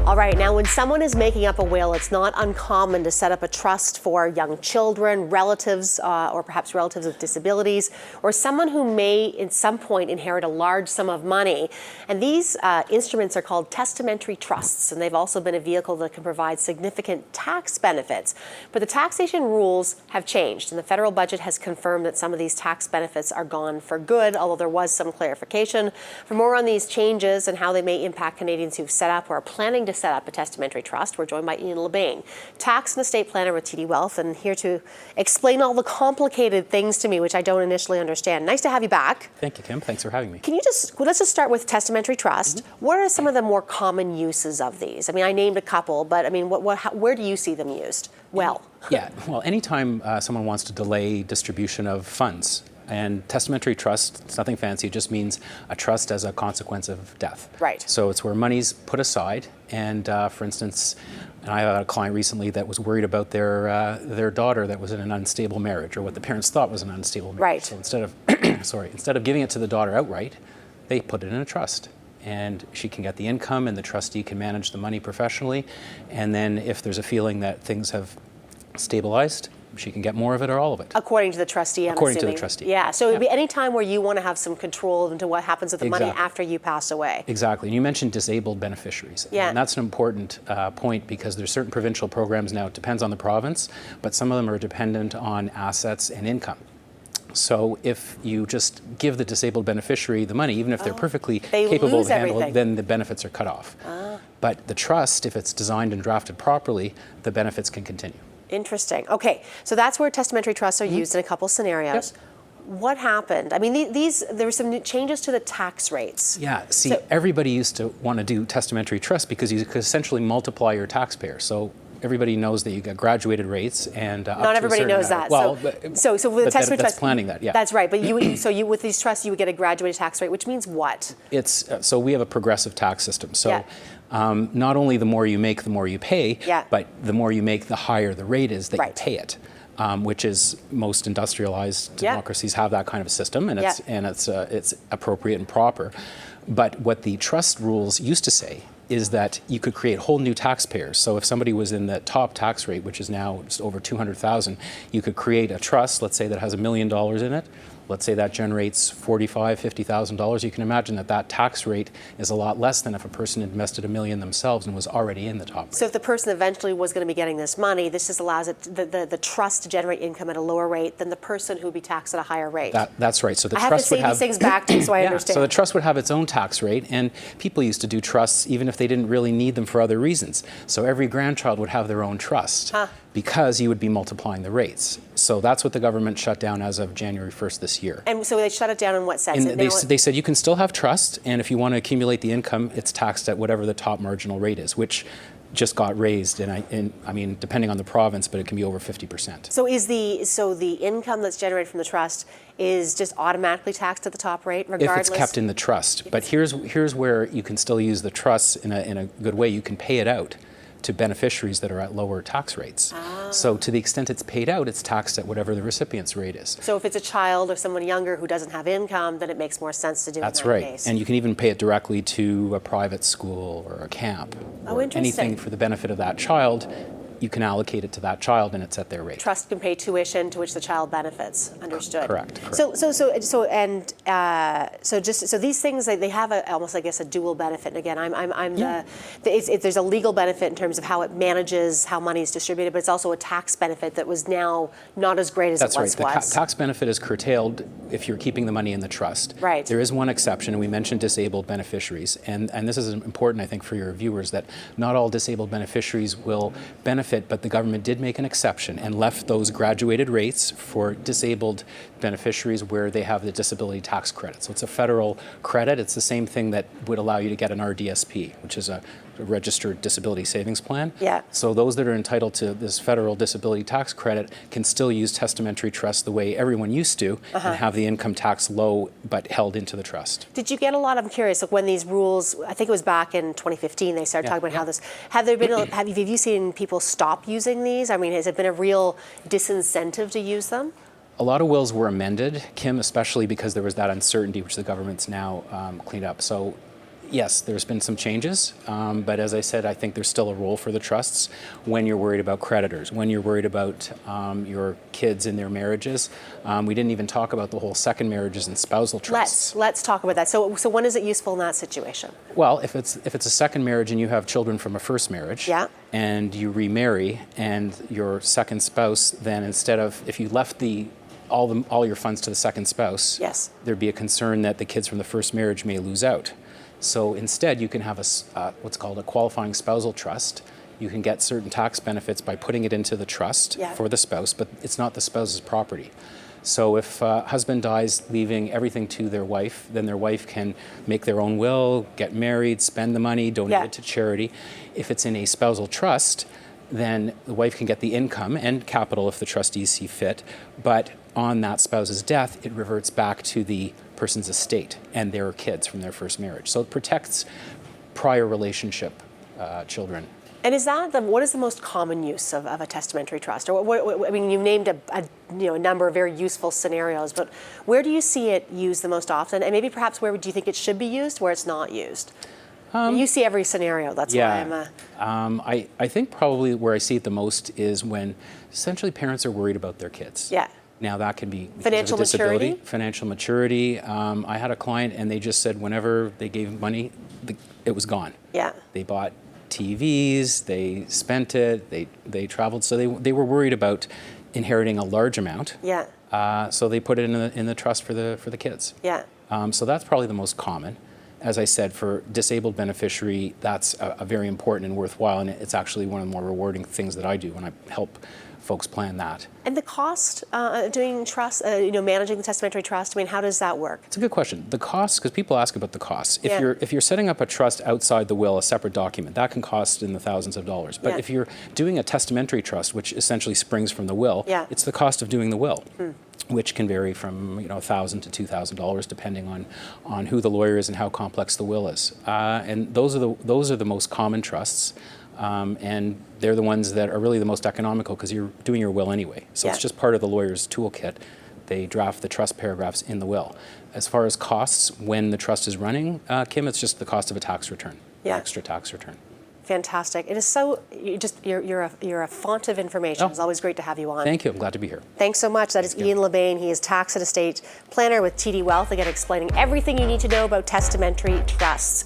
All right, now when someone is making up a will, it's not uncommon to set up a trust for young children, relatives, or perhaps relatives with disabilities, or someone who may at some point inherit a large sum of money. And these instruments are called testamentary trusts, and they've also been a vehicle that can provide significant tax benefits. But the taxation rules have changed, and the federal budget has confirmed that some of these tax benefits are gone for good, although there was some clarification. For more on these changes and how they may impact Canadians who've set up or are planning to set up a testamentary trust, we're joined by Ian LeBain, tax and estate planner with TD Wealth, and here to explain all the complicated things to me, which I don't initially understand. Nice to have you back. Thank you, Kim. Thanks for having me. Can you let's just start with testamentary trust. What are some of the more common uses of these? I mean, I named a couple, but I mean, where do you see them used? Well, anytime someone wants to delay distribution of funds, and testamentary trust, it's nothing fancy, it just means a trust as a consequence of death. Right. So it's where money's put aside, and for instance, I had a client recently that was worried about their daughter that was in an unstable marriage, or what the parents thought was an unstable marriage. Right. So instead of, instead of giving it to the daughter outright, they put it in a trust. And she can get the income, and the trustee can manage the money professionally. And then if there's a feeling that things have stabilized, she can get more of it or all of it. According to the trustee, I'm According assuming. to the trustee. Yeah, so it would be any time where you want to have some control into what happens with the money after you pass away. Exactly. And you mentioned disabled beneficiaries. Yeah. And that's an important point, because there's certain provincial programs now, it depends on the province, but some of them are dependent on assets and income. So if you just give the disabled beneficiary the money, even if they're perfectly capable of handling it, then the benefits are cut off. But the trust, if it's designed and drafted properly, the benefits can continue. Interesting. Okay, so that's where testamentary trusts are used in a couple scenarios. Yep. What happened? I mean, there were some new changes to the tax rates. Yeah, see, everybody used to want to do testamentary trust because you could essentially multiply your taxpayer. So everybody knows that you get graduated rates, and not everybody knows that. Well, so with the testamentary trust, planning that, yeah. That's right. But with these trusts, you would get a graduated tax rate, which means what? It's so we have a progressive tax system. So not only the more you make, the more you pay, but the more you make, the higher the rate is that you pay it. Which is most industrialized democracies have that kind of a system, and it's appropriate and proper. But what the trust rules used to say is that you could create whole new taxpayers. So if somebody was in the top tax rate, which is now just over $200,000, you could create a trust, let's say, that has $1 million in it. Let's say that generates $45,000, $50,000. You can imagine that that tax rate is a lot less than if a person invested $1 million themselves and was already in the top rate. So if the person eventually was going to be getting this money, this just allows the trust to generate income at a lower rate than the person who would be taxed at a higher rate. That's right. So the I have to say these things back to you so I understand. So the trust would have its own tax rate, and people used to do trusts even if they didn't really need them for other reasons. So every grandchild would have their own trust. Because you would be multiplying the rates. So that's what the government shut down as of January 1st this year. And so they shut it down in what sense? And they said you can still have trust, and if you want to accumulate the income, it's taxed at whatever the top marginal rate is, which just got raised, and I mean, depending on the province, but it can be over 50%. So the income that's generated from the trust is just automatically taxed at the top rate, regardless? If it's kept in the trust. But here's where you can still use the trust in a good way. You can pay it out to beneficiaries that are at lower tax rates. So to the extent it's paid out, it's taxed at whatever the recipient's rate is. So if it's a child or someone younger who doesn't have income, then it makes more sense to do it in that case. That's right. And you can even pay it directly to a private school or a camp. Or anything for the benefit of that child. You can allocate it to that child, and it's at their rate. Trust can pay tuition to which the child benefits. Understood. Correct. So these things, they have almost, I guess, a dual benefit. And again, there's a legal benefit in terms of how it manages how money is distributed, but it's also a tax benefit that was now not as great as it once was. The tax benefit is curtailed if you're keeping the money in the trust. Right. There is one exception, and we mentioned disabled beneficiaries, and this is important, I think, for your viewers, that not all disabled beneficiaries will benefit, but the government did make an exception and left those graduated rates for disabled beneficiaries where they have the disability tax credit. So it's a federal credit. It's the same thing that would allow you to get an RDSP, which is a registered disability savings plan. Yeah. So those that are entitled to this federal disability tax credit can still use testamentary trust the way everyone used to, and have the income tax low but held into the trust. Did you get a lot, I'm curious, like when these rules, I think it was back in 2015, they started talking about how this, have you seen people stop using these? I mean, has it been a real disincentive to use them? A lot of wills were amended, Kim, especially because there was that uncertainty which the government's now cleaned up. So Yes, there's been some changes, but as I said, I think there's still a role for the trusts when you're worried about creditors, when you're worried about your kids in their marriages. We didn't even talk about the whole second marriages and spousal trusts. Let's talk about that. So when is it useful in that situation? Well, if it's a second marriage and you have children from a first marriage, yeah. and you remarry, and your second spouse, then instead of, if you left all your funds to the second spouse, yes. there'd be a concern that the kids from the first marriage may lose out. So instead, you can have what's called a qualifying spousal trust. You can get certain tax benefits by putting it into the trust for the spouse, but it's not the spouse's property. So if husband dies leaving everything to their wife, then their wife can make their own will, get married, spend the money, donate it to charity. If it's in a spousal trust, then the wife can get the income and capital if the trustees see fit, but on that spouse's death, it reverts back to the person's estate and their kids from their first marriage. So it protects prior relationship children. And what is the most common use of a testamentary trust? Or I mean, you named a number of very useful scenarios, but where do you see it used the most often? And maybe perhaps where do you think it should be used, where it's not used? You see every scenario. That's why I'm. I think probably where I see it the most is when essentially parents are worried about their kids. Yeah. Now that can be financial disability, maturity. Financial maturity. I had a client, and they just said whenever they gave money, it was gone. Yeah. They bought TVs, they spent it, they traveled, so they were worried about inheriting a large amount. Yeah. So they put it in the trust for the kids. Yeah. So that's probably the most common. As I said, for disabled beneficiary, that's a very important and worthwhile, and it's actually one of the more rewarding things that I do when I help folks plan that. And the cost doing trust, managing the testamentary trust, I mean, how does that work? It's a good question. The costs, because people ask about the costs. If you're setting up a trust outside the will, a separate document, that can cost in the thousands of dollars. But if you're doing a testamentary trust, which essentially springs from the will, it's the cost of doing the will. Which can vary from $1,000 to $2,000 depending on who the lawyer is and how complex the will is. And those are the most common trusts, and they're the ones that are really the most economical because you're doing your will anyway. So it's just part of the lawyer's toolkit. They draft the trust paragraphs in the will. As far as costs, when the trust is running, Kim, it's just the cost of a tax return, extra tax return. Fantastic. It is so, you're a font of information. It's always great to have you on. Thank you. I'm glad to be here. Thanks so much. That is Ian Lebain. He is tax and estate planner with TD Wealth, again explaining everything you need to know about testamentary trusts.